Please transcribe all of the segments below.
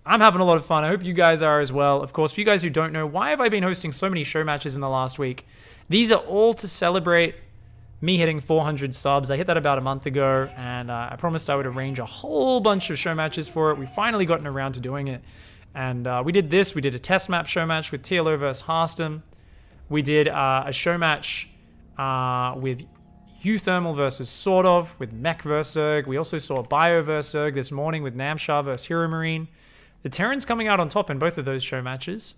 I'm having a lot of fun. I hope you guys are as well. Of course, for you guys who don't know, why have I been hosting so many show matches in the last week? These are all to celebrate me hitting 400 subs. I hit that about a month ago, and I promised I would arrange a whole bunch of show matches for it. We've finally gotten around to doing it. And we did this. We did a test map show match with TLO vs. Harston. We did a show match with U-Thermal versus Sort of, with Mech vs. Zerg. We also saw Bio vs. Zerg this morning with Namshar vs. Hero Marine. The Terran's coming out on top in both of those show matches.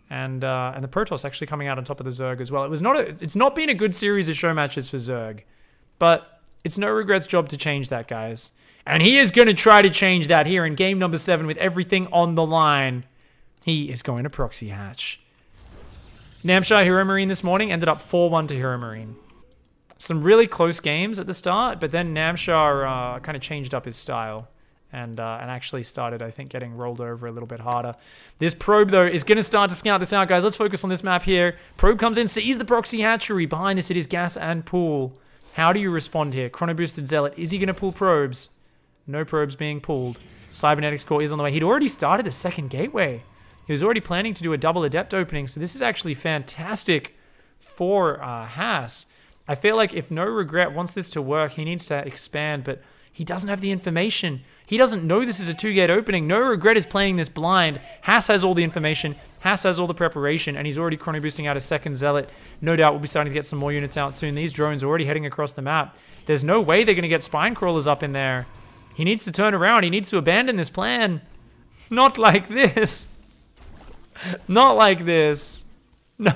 And the Protoss actually coming out on top of the Zerg as well. It's not been a good series of show matches for Zerg. But it's NoRegret's job to change that, guys. And he is going to try to change that here in game number 7 with everything on the line. He is going to proxy hatch. Namshar Hero Marine this morning ended up 4-1 to Hero Marine. Some really close games at the start, but then Namshar kind of changed up his style and actually started, I think, getting rolled over a little bit harder. This probe, though, is going to start to scout this out, guys. Let's focus on this map here. Probe comes in, sees the proxy hatchery. Behind this, it is gas and pool. How do you respond here? Chrono Boosted Zealot, is he going to pull probes? No probes being pulled. Cybernetics Core is on the way. He'd already started the second gateway. He was already planning to do a double Adept opening, so this is actually fantastic for Haas. I feel like if NoRegret wants this to work, he needs to expand, but he doesn't have the information. He doesn't know this is a 2-gate opening. NoRegret is playing this blind. Haas has all the information. Haas has all the preparation, and he's already chrono boosting out a second Zealot. No doubt we'll be starting to get some more units out soon. These drones are already heading across the map. There's no way they're going to get Spine Crawlers up in there. He needs to turn around. He needs to abandon this plan. Not like this. Not like this. No.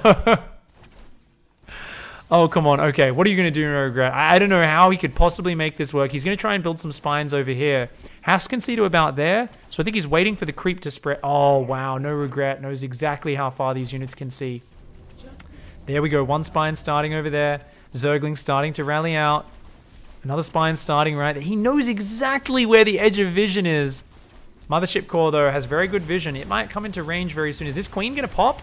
Oh, come on. Okay, what are you going to do, NoRegret? I don't know how he could possibly make this work. He's going to try and build some spines over here. Haas can see to about there, so I think he's waiting for the creep to spread. Oh, wow. NoRegret knows exactly how far these units can see. There we go. One spine starting over there. Zergling starting to rally out. Another spine starting right there. He knows exactly where the edge of vision is. Mothership Core, though, has very good vision. It might come into range very soon. Is this Queen going to pop?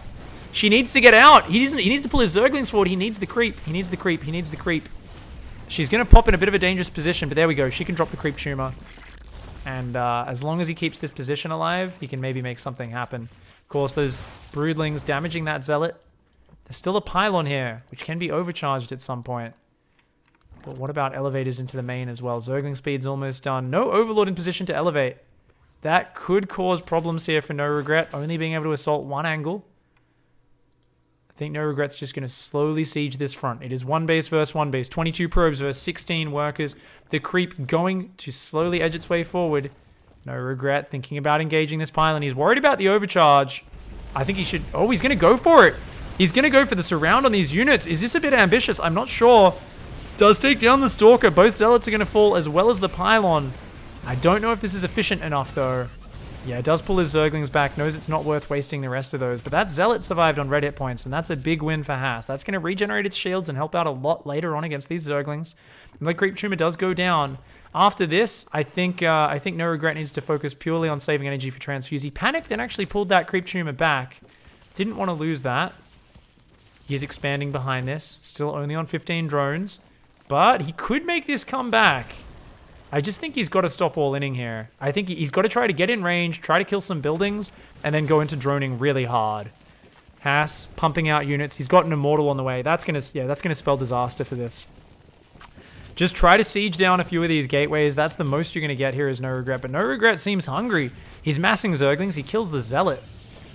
She needs to get out. He needs to pull his Zerglings forward. He needs the creep. He needs the creep. He needs the creep. She's going to pop in a bit of a dangerous position, but there we go. She can drop the creep tumor. And as long as he keeps this position alive, he can maybe make something happen. Of course, those Broodlings damaging that Zealot. There's still a pylon here, which can be overcharged at some point. But what about elevators into the main as well? Zergling speed's almost done. No Overlord in position to elevate. That could cause problems here for NoRegret, only being able to assault one angle. I think NoRegret's just going to slowly siege this front. It is one base versus one base. 22 probes versus 16 workers. The creep going to slowly edge its way forward. NoRegret thinking about engaging this pylon. He's worried about the overcharge. I think he should... Oh, he's going to go for it. He's going to go for the surround on these units. Is this a bit ambitious? I'm not sure. Does take down the Stalker. Both Zealots are going to fall as well as the pylon. I don't know if this is efficient enough, though. Yeah, it does pull his Zerglings back. Knows it's not worth wasting the rest of those. But that Zealot survived on red hit points, and that's a big win for Haas. That's going to regenerate its shields and help out a lot later on against these Zerglings. And the creep tumor does go down. After this, I think NoRegret needs to focus purely on saving energy for transfuse. He panicked and actually pulled that creep tumor back. Didn't want to lose that. He is expanding behind this. Still only on 15 drones. But he could make this come back. I just think he's got to stop all inning here. I think he's got to try to get in range, try to kill some buildings, and then go into droning really hard. Haas pumping out units. He's got an Immortal on the way. That's gonna spell disaster for this. Just try to siege down a few of these gateways. That's the most you're gonna get here is NoRegret. But NoRegret seems hungry. He's massing Zerglings. He kills the Zealot.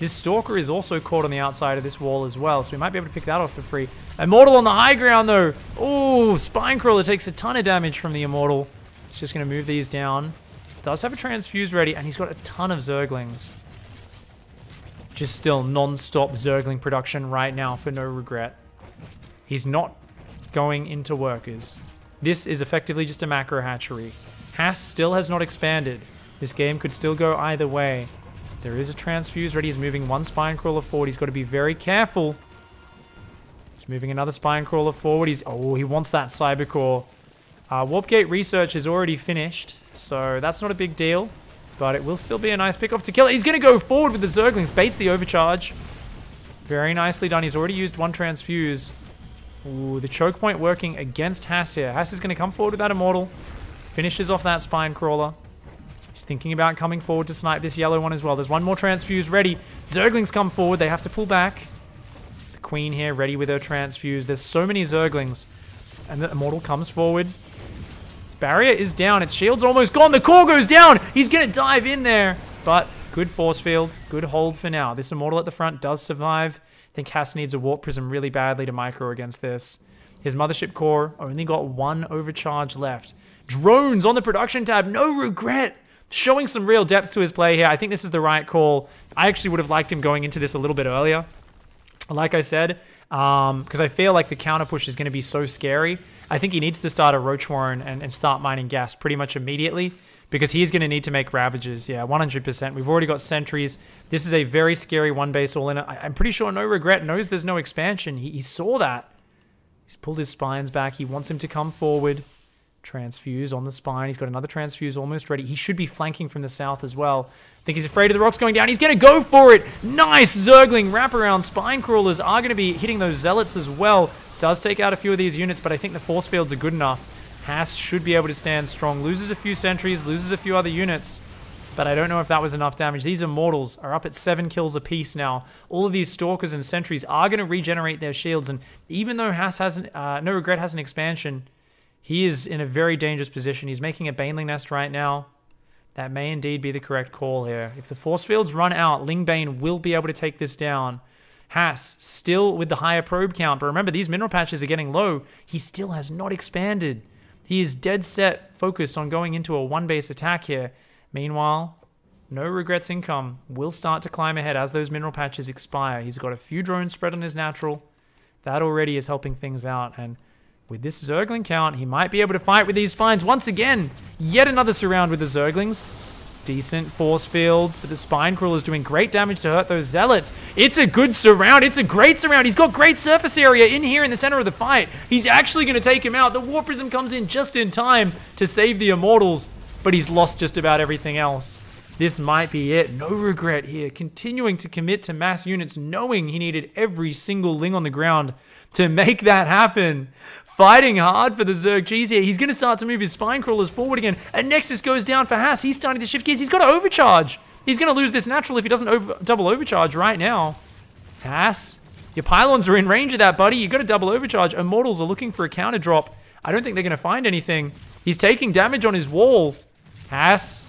This Stalker is also caught on the outside of this wall as well, so we might be able to pick that off for free. Immortal on the high ground though. Oh, Spine Crawler takes a ton of damage from the Immortal. It's just going to move these down. Does have a transfuse ready, and he's got a ton of Zerglings. Just still non-stop Zergling production right now for NoRegret. He's not going into workers. This is effectively just a macro hatchery. Haas still has not expanded. This game could still go either way. There is a transfuse ready. He's moving one Spine Crawler forward. He's got to be very careful. He's moving another Spine Crawler forward. He wants that Cybercore. Warp Gate research is already finished, so that's not a big deal. But it will still be a nice pick-off to kill it. He's going to go forward with the Zerglings. Baits the overcharge. Very nicely done. He's already used one transfuse. Ooh, the choke point working against Haas here. Haas is going to come forward with that Immortal. Finishes off that Spine Crawler. He's thinking about coming forward to snipe this yellow one as well. There's one more transfuse ready. Zerglings come forward. They have to pull back. The queen here ready with her transfuse. There's so many Zerglings. And the immortal comes forward. Its barrier is down. Its shield's almost gone. The core goes down. He's going to dive in there. But good force field. Good hold for now. This immortal at the front does survive. I think Haas needs a warp prism really badly to micro against this. His mothership core only got one overcharge left. Drones on the production tab. NoRegreT. Showing some real depth to his play here. I think this is the right call. I actually would have liked him going into this a little bit earlier. Like I said, because I feel like the counter push is going to be so scary. I think he needs to start a Roach Warren and start mining gas pretty much immediately. Because he's going to need to make Ravages. Yeah, 100%. We've already got Sentries. This is a very scary one base all in. I'm pretty sure NoRegreT knows there's no expansion. He saw that. He's pulled his spines back. He wants him to come forward. Transfuse on the spine. He's got another transfuse almost ready. He should be flanking from the south as well. I think he's afraid of the rocks going down. He's going to go for it. Nice Zergling wraparound. Spine crawlers are going to be hitting those zealots as well. Does take out a few of these units, but I think the force fields are good enough. Haas should be able to stand strong. Loses a few sentries, loses a few other units, but I don't know if that was enough damage. These immortals are up at 7 kills apiece now. All of these stalkers and sentries are going to regenerate their shields, and even though Haas hasn't, NoRegreT has an expansion, he is in a very dangerous position. He's making a Baneling nest right now. That may indeed be the correct call here. If the force fields run out, Lingbane will be able to take this down. Haas still with the higher probe count, but remember these mineral patches are getting low. He still has not expanded. He is dead set focused on going into a one-base attack here. Meanwhile, NoRegreT's income will start to climb ahead as those mineral patches expire. He's got a few drones spread on his natural. That already is helping things out. And with this Zergling count, he might be able to fight with these spines once again. Yet another surround with the Zerglings. Decent force fields, but the spine crawler is doing great damage to hurt those zealots. It's a good surround. It's a great surround. He's got great surface area in here in the center of the fight. He's actually going to take him out. The Warp Prism comes in just in time to save the Immortals, but he's lost just about everything else. This might be it. NoRegreT here, continuing to commit to mass units, knowing he needed every single Ling on the ground to make that happen. Fighting hard for the Zerg cheese here. He's going to start to move his spine crawlers forward again. And Nexus goes down for Haas. He's starting to shift gears. He's got to overcharge. He's going to lose this natural if he doesn't double overcharge right now. Haas, your pylons are in range of that, buddy. You got to double overcharge. Immortals are looking for a counter drop. I don't think they're going to find anything. He's taking damage on his wall. Haas.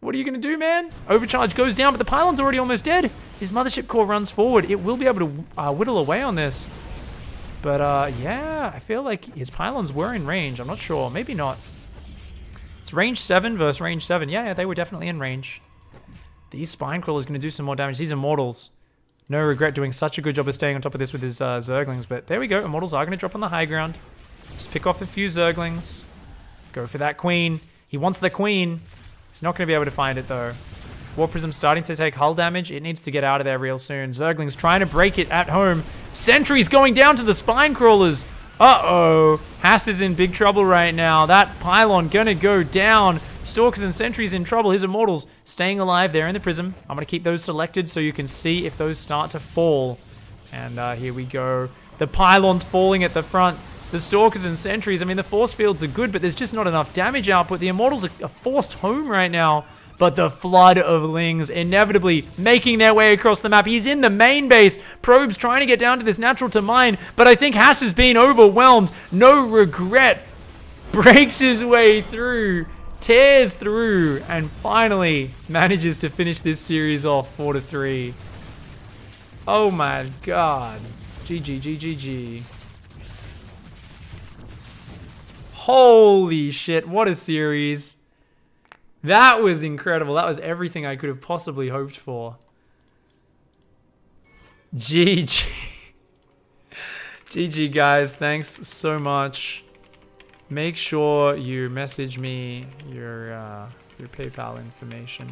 What are you going to do, man? Overcharge goes down, but the pylon's already almost dead. His mothership core runs forward. It will be able to whittle away on this. But, yeah, I feel like his pylons were in range. I'm not sure. Maybe not. It's range 7 versus range 7. Yeah, they were definitely in range. These spine crawlers going to do some more damage. These immortals. NoRegreT doing such a good job of staying on top of this with his Zerglings. But there we go. Immortals are going to drop on the high ground. Just pick off a few Zerglings. Go for that queen. He wants the queen. He's not going to be able to find it, though. Warp Prism starting to take hull damage. It needs to get out of there real soon. Zerglings trying to break it at home. Sentries going down to the spine crawlers. Uh-oh. Haas is in big trouble right now. That pylon gonna go down. Stalkers and Sentries in trouble. His Immortals staying alive there in the Prism. I'm gonna keep those selected so you can see if those start to fall. And here we go. The pylons falling at the front. The Stalkers and Sentries, I mean, the force fields are good, but there's just not enough damage output. The Immortals are forced home right now. But the flood of Lings inevitably making their way across the map. He's in the main base. Probes trying to get down to this natural to mine. But I think Haas has been overwhelmed. NoRegreT breaks his way through, tears through, and finally manages to finish this series off 4-3. Oh my god. GG. Holy shit, what a series. That was incredible. That was everything I could have possibly hoped for. GG. GG, guys. Thanks so much. Make sure you message me your PayPal information.